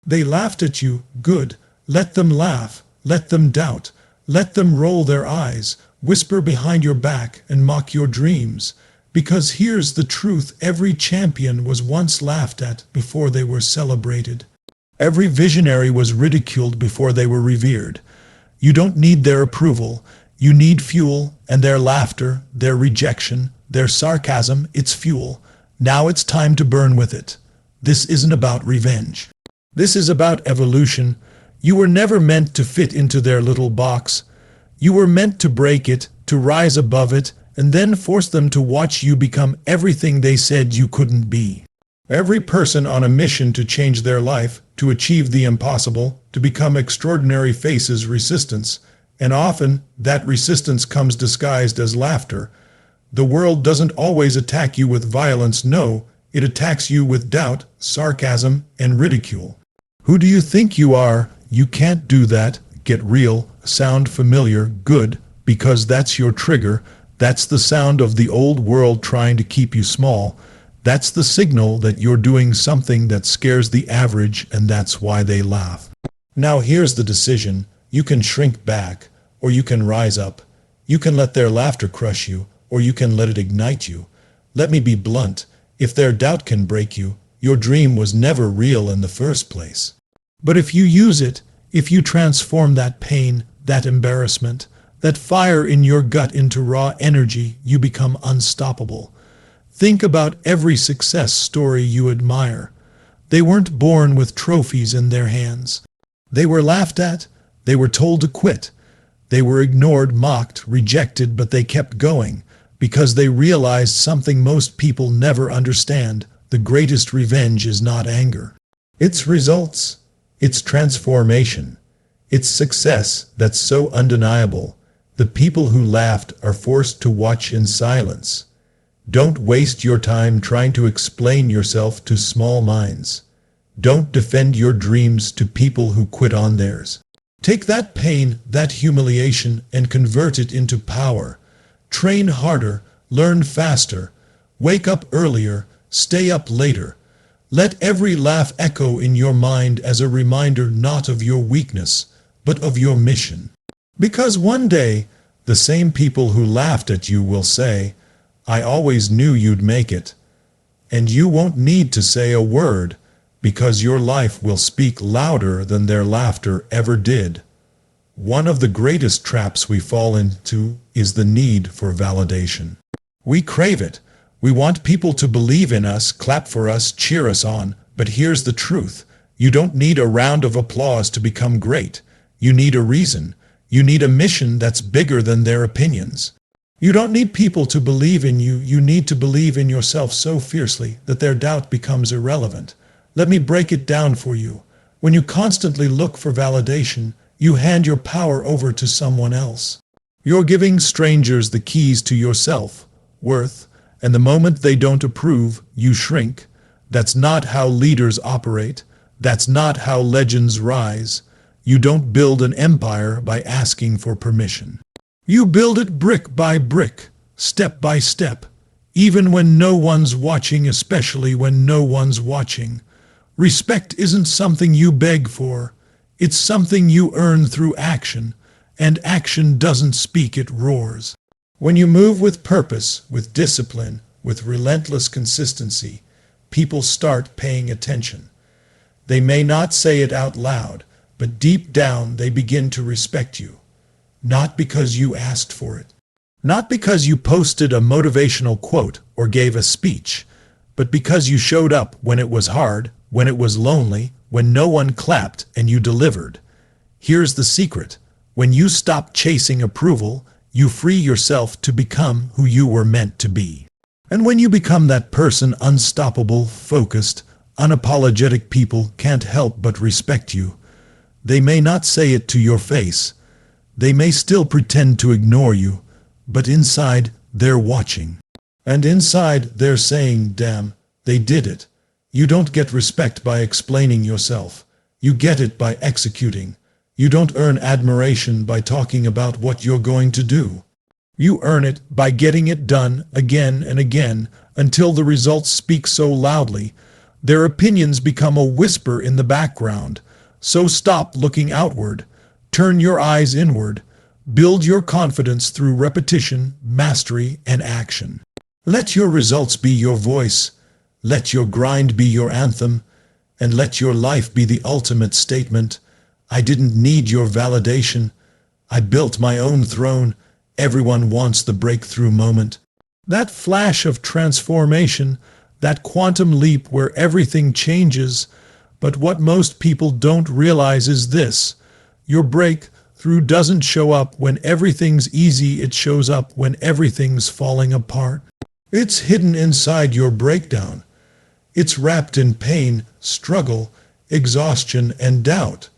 They laughed at you, good. Let them laugh, let them doubt, let them roll their eyes, whisper behind your back, and mock your dreams. Because here's the truth, every champion was once laughed at before they were celebrated. Every visionary was ridiculed before they were revered. You don't need their approval, you need fuel, and their laughter, their rejection, their sarcasm, it's fuel. Now it's time to burn with it. This isn't about revenge. This is about evolution. You were never meant to fit into their little box. You were meant to break it, to rise above it, and then force them to watch you become everything they said you couldn't be. Every person on a mission to change their life, to achieve the impossible, to become extraordinary faces resistance, and often that resistance comes disguised as laughter. The world doesn't always attack you with violence, no, it attacks you with doubt, sarcasm, and ridicule. Who do you think you are? You can't do that. Get real, sound familiar, good, because that's your trigger. That's the sound of the old world trying to keep you small. That's the signal that you're doing something that scares the average, and that's why they laugh. Now here's the decision. You can shrink back, or you can rise up. You can let their laughter crush you, or you can let it ignite you. Let me be blunt. If their doubt can break you, your dream was never real in the first place. But if you use it, if you transform that pain, that embarrassment, that fire in your gut into raw energy, you become unstoppable. Think about every success story you admire. They weren't born with trophies in their hands. They were laughed at. They were told to quit. They were ignored, mocked, rejected, but they kept going because they realized something most people never understand. The greatest revenge is not anger. It's results. It's transformation. It's success that's so undeniable. The people who laughed are forced to watch in silence. Don't waste your time trying to explain yourself to small minds. Don't defend your dreams to people who quit on theirs. Take that pain, that humiliation, and convert it into power. Train harder, learn faster, wake up earlier, stay up later. Let every laugh echo in your mind as a reminder not of your weakness, but of your mission. Because one day, the same people who laughed at you will say, I always knew you'd make it. And you won't need to say a word, because your life will speak louder than their laughter ever did. One of the greatest traps we fall into is the need for validation. We crave it. We want people to believe in us, clap for us, cheer us on. But here's the truth. You don't need a round of applause to become great. You need a reason. You need a mission that's bigger than their opinions. You don't need people to believe in you. You need to believe in yourself so fiercely that their doubt becomes irrelevant. Let me break it down for you. When you constantly look for validation, you hand your power over to someone else. You're giving strangers the keys to your self-worth, and the moment they don't approve, you shrink. That's not how leaders operate. That's not how legends rise. You don't build an empire by asking for permission. You build it brick by brick, step by step, even when no one's watching, especially when no one's watching. Respect isn't something you beg for. It's something you earn through action, and action doesn't speak, it roars. When you move with purpose, with discipline, with relentless consistency, people start paying attention. They may not say it out loud, but deep down they begin to respect you. Not because you asked for it. Not because you posted a motivational quote or gave a speech, but because you showed up when it was hard, when it was lonely, when no one clapped and you delivered. Here's the secret. When you stop chasing approval, you free yourself to become who you were meant to be. And when you become that person, unstoppable, focused, unapologetic, people can't help but respect you. They may not say it to your face. They may still pretend to ignore you, but inside, they're watching. And inside, they're saying, damn, they did it. You don't get respect by explaining yourself. You get it by executing. You don't earn admiration by talking about what you're going to do. You earn it by getting it done again and again until the results speak so loudly. Their opinions become a whisper in the background. So stop looking outward. Turn your eyes inward. Build your confidence through repetition, mastery, and action. Let your results be your voice. Let your grind be your anthem. And let your life be the ultimate statement. I didn't need your validation. I built my own throne. Everyone wants the breakthrough moment. That flash of transformation, that quantum leap where everything changes. But what most people don't realize is this: your breakthrough doesn't show up when everything's easy, it shows up when everything's falling apart. It's hidden inside your breakdown. It's wrapped in pain, struggle, exhaustion, and doubt.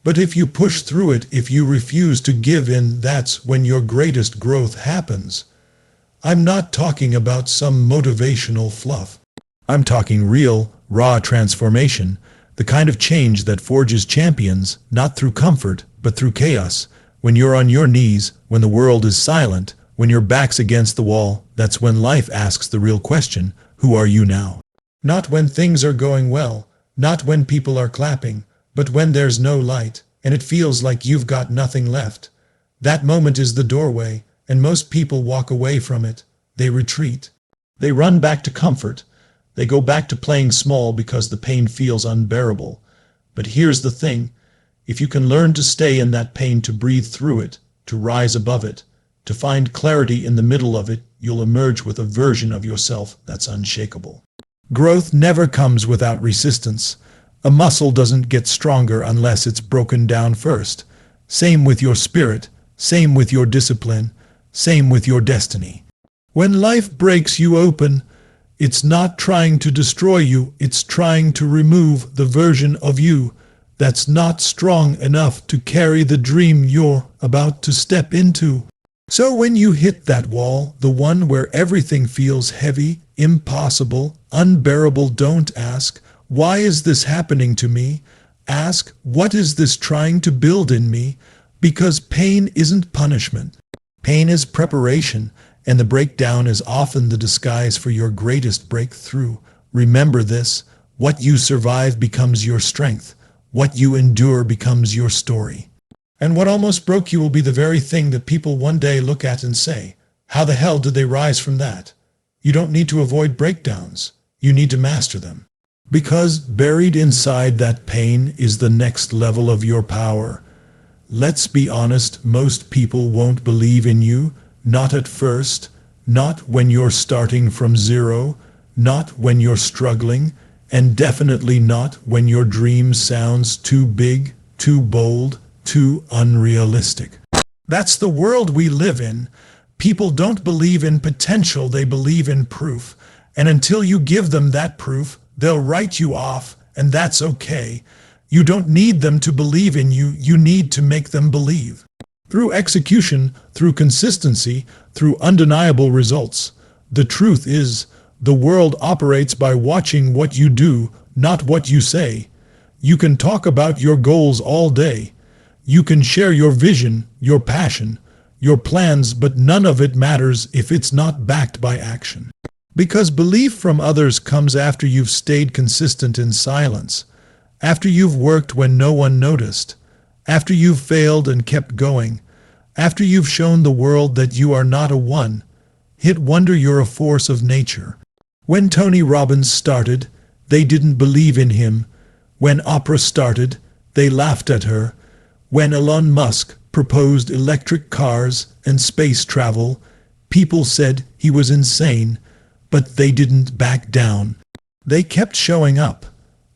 But if you push through it, if you refuse to give in, that's when your greatest growth happens. I'm not talking about some motivational fluff. I'm talking real, raw transformation, the kind of change that forges champions, not through comfort, but through chaos. When you're on your knees, when the world is silent, when your back's against the wall, that's when life asks the real question: who are you now? Not when things are going well, not when people are clapping, but when there's no light, and it feels like you've got nothing left. That moment is the doorway, and most people walk away from it. They retreat. They run back to comfort. They go back to playing small because the pain feels unbearable. But here's the thing: if you can learn to stay in that pain, to breathe through it, to rise above it, to find clarity in the middle of it, you'll emerge with a version of yourself that's unshakable. Growth never comes without resistance. A muscle doesn't get stronger unless it's broken down first. Same with your spirit, same with your discipline, same with your destiny. When life breaks you open, it's not trying to destroy you, it's trying to remove the version of you that's not strong enough to carry the dream you're about to step into. So when you hit that wall, the one where everything feels heavy, impossible, unbearable, don't ask, why is this happening to me? Ask, what is this trying to build in me? Because pain isn't punishment. Pain is preparation, and the breakdown is often the disguise for your greatest breakthrough. Remember this: what you survive becomes your strength. What you endure becomes your story. And what almost broke you will be the very thing that people one day look at and say, how the hell did they rise from that? You don't need to avoid breakdowns. You need to master them. Because buried inside that pain is the next level of your power. Let's be honest, most people won't believe in you, not at first, not when you're starting from zero, not when you're struggling, and definitely not when your dream sounds too big, too bold, too unrealistic. That's the world we live in. People don't believe in potential, they believe in proof. And until you give them that proof, they'll write you off, and that's okay. You don't need them to believe in you, you need to make them believe. Through execution, through consistency, through undeniable results. The truth is, the world operates by watching what you do, not what you say. You can talk about your goals all day. You can share your vision, your passion, your plans, but none of it matters if it's not backed by action. Because belief from others comes after you've stayed consistent in silence, after you've worked when no one noticed, after you've failed and kept going, after you've shown the world that you are not a one-hit wonder, you're a force of nature. When Tony Robbins started, they didn't believe in him. When Oprah started, they laughed at her. When Elon Musk proposed electric cars and space travel, people said he was insane, but they didn't back down. They kept showing up.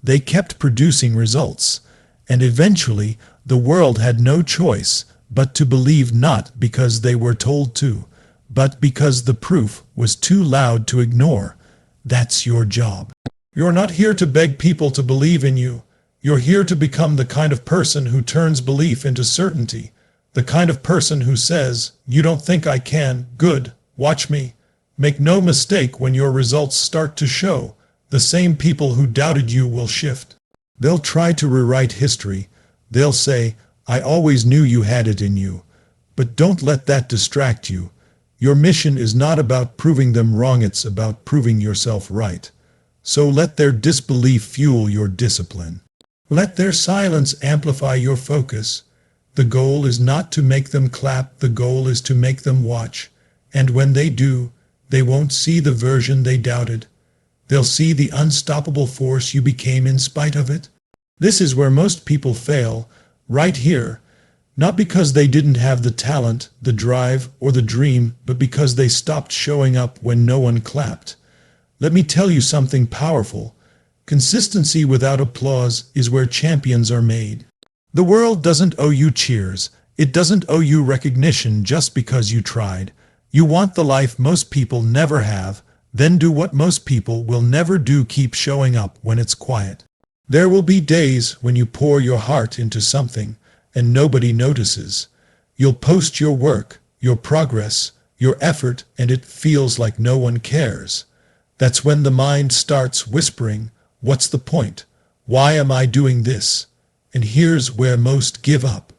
They kept producing results. And eventually, the world had no choice but to believe, not because they were told to, but because the proof was too loud to ignore. That's your job. You're not here to beg people to believe in you. You're here to become the kind of person who turns belief into certainty. The kind of person who says, you don't think I can? Good, watch me. Make no mistake, when your results start to show, the same people who doubted you will shift. They'll try to rewrite history. They'll say, I always knew you had it in you. But don't let that distract you. Your mission is not about proving them wrong, it's about proving yourself right. So let their disbelief fuel your discipline. Let their silence amplify your focus. The goal is not to make them clap, the goal is to make them watch. And when they do, they won't see the version they doubted. They'll see the unstoppable force you became in spite of it. This is where most people fail, right here. Not because they didn't have the talent, the drive, or the dream, but because they stopped showing up when no one clapped. Let me tell you something powerful. Consistency without applause is where champions are made. The world doesn't owe you cheers. It doesn't owe you recognition just because you tried. You want the life most people never have, then do what most people will never do. Keep showing up when it's quiet. There will be days when you pour your heart into something and nobody notices. You'll post your work, your progress, your effort, and it feels like no one cares. That's when the mind starts whispering, "What's the point? Why am I doing this?" And here's where most give up.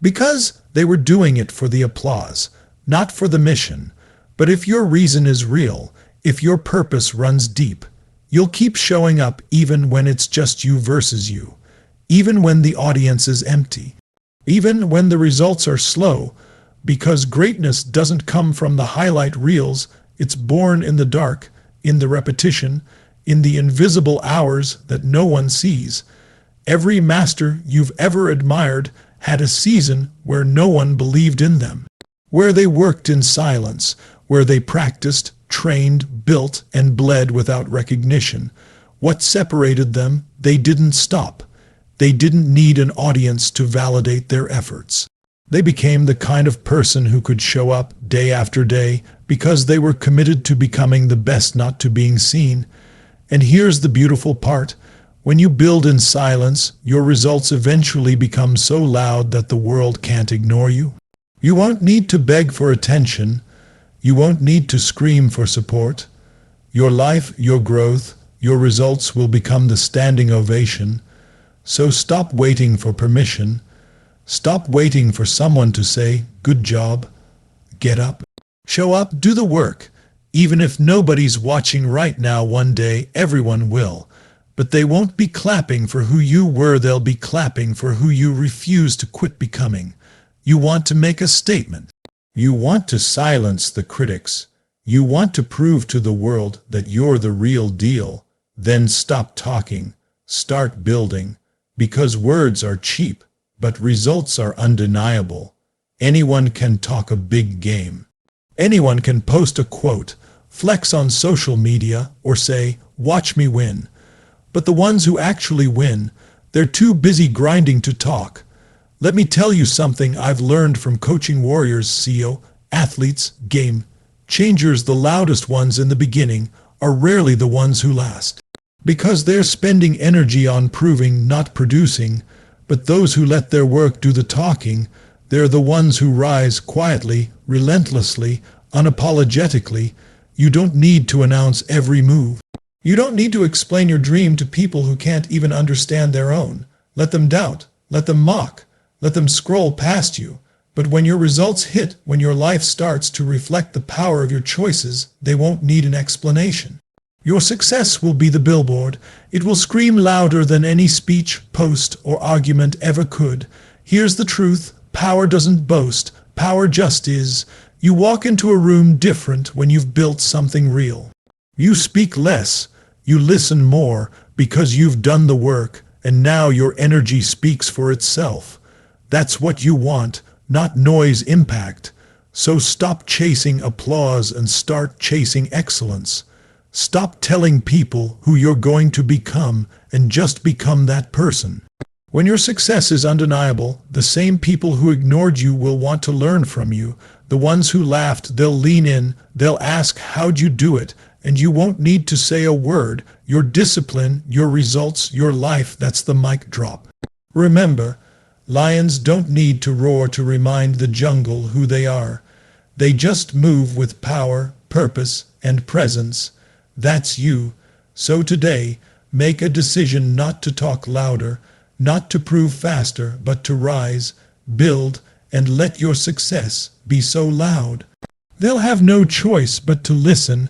Because they were doing it for the applause, not for the mission. But if your reason is real, if your purpose runs deep, you'll keep showing up even when it's just you versus you, even when the audience is empty, even when the results are slow, because greatness doesn't come from the highlight reels, it's born in the dark, in the repetition, in the invisible hours that no one sees. Every master you've ever admired had a season where no one believed in them, where they worked in silence, where they practiced, trained, built, and bled without recognition. What separated them? They didn't stop. They didn't need an audience to validate their efforts. They became the kind of person who could show up day after day because they were committed to becoming the best, not to being seen. And here's the beautiful part. When you build in silence, your results eventually become so loud that the world can't ignore you. You won't need to beg for attention. You won't need to scream for support. Your life, your growth, your results will become the standing ovation. So stop waiting for permission. Stop waiting for someone to say, "Good job." Get up. Show up, do the work. Even if nobody's watching right now, one day everyone will. But they won't be clapping for who you were, they'll be clapping for who you refuse to quit becoming. You want to make a statement. You want to silence the critics. You want to prove to the world that you're the real deal. Then stop talking. Start building. Because words are cheap, but results are undeniable. Anyone can talk a big game. Anyone can post a quote, flex on social media, or say, "Watch me win." But the ones who actually win, they're too busy grinding to talk. Let me tell you something I've learned from coaching warriors, CEO, athletes, game changers. The loudest ones in the beginning are rarely the ones who last. Because they're spending energy on proving, not producing. But those who let their work do the talking, they're the ones who rise quietly, relentlessly, unapologetically. You don't need to announce every move. You don't need to explain your dream to people who can't even understand their own. Let them doubt. Let them mock. Let them scroll past you. But when your results hit, when your life starts to reflect the power of your choices, they won't need an explanation. Your success will be the billboard. It will scream louder than any speech, post, or argument ever could. Here's the truth. Power doesn't boast. Power just is. You walk into a room different when you've built something real. You speak less. You listen more because you've done the work, and now your energy speaks for itself. That's what you want, not noise, impact. So stop chasing applause and start chasing excellence. Stop telling people who you're going to become and just become that person. When your success is undeniable, the same people who ignored you will want to learn from you. The ones who laughed, they'll lean in, they'll ask, "How'd you do it?" And you won't need to say a word. Your discipline, your results, your life, that's the mic drop. Remember, lions don't need to roar to remind the jungle who they are. They just move with power, purpose, and presence. That's you. So today, make a decision not to talk louder, not to prove faster, but to rise, build, and let your success be so loud. They'll have no choice but to listen,